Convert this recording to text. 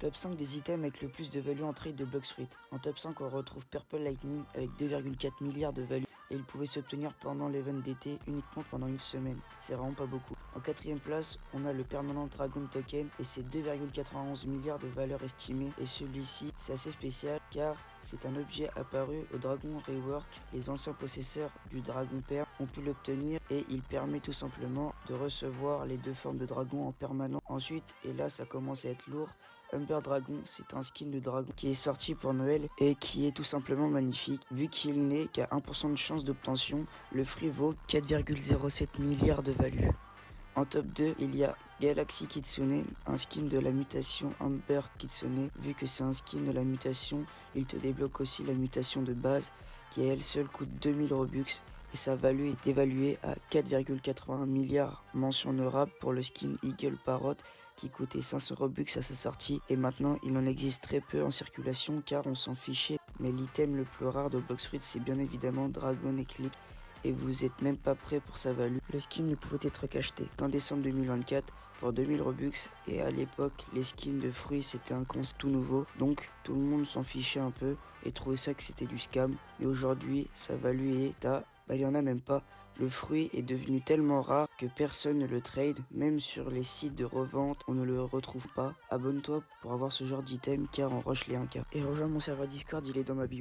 Top 5 des items avec le plus de value en trade de Bloxfruit. En top 5, on retrouve Purple Lightning avec 2,4 milliards de value et il pouvait s'obtenir pendant l'event d'été uniquement pendant une semaine. C'est vraiment pas beaucoup. En quatrième place, on a le Permanent Dragon Token et c'est 2,91 milliards de valeur estimée. Et celui-ci, c'est assez spécial car c'est un objet apparu au Dragon Rework. Les anciens possesseurs du Dragon Père ont pu l'obtenir et il permet tout simplement de recevoir les deux formes de dragon en permanent. Ensuite, et là ça commence à être lourd, Humber Dragon, c'est un skin de dragon qui est sorti pour Noël et qui est tout simplement magnifique. Vu qu'il n'est qu'à 1% de chance d'obtention, le fruit vaut 4,07 milliards de value. En top 2, il y a Galaxy Kitsune, un skin de la mutation Humber Kitsune. Vu que c'est un skin de la mutation, il te débloque aussi la mutation de base qui à elle seule coûte 2000 Robux et sa value est évaluée à 4,81 milliards. Mention honorable pour le skin Eagle Parrot qui coûtait 500 Robux à sa sortie et maintenant il en existe très peu en circulation car on s'en fichait. Mais l'item le plus rare de Bloxfruit, c'est bien évidemment Dragon Eclipse et vous êtes même pas prêt pour sa value. Le skin ne pouvait être qu'acheté qu'en décembre 2024 pour 2000 Robux et à l'époque les skins de fruits c'était un concept tout nouveau donc tout le monde s'en fichait un peu et trouvait ça que c'était du scam. Et aujourd'hui sa value est à il y en a même pas. Le fruit est devenu tellement rare que personne ne le trade, même sur les sites de revente, on ne le retrouve pas. Abonne-toi pour avoir ce genre d'item car on rush les 1K. Et rejoins mon serveur Discord, il est dans ma bio.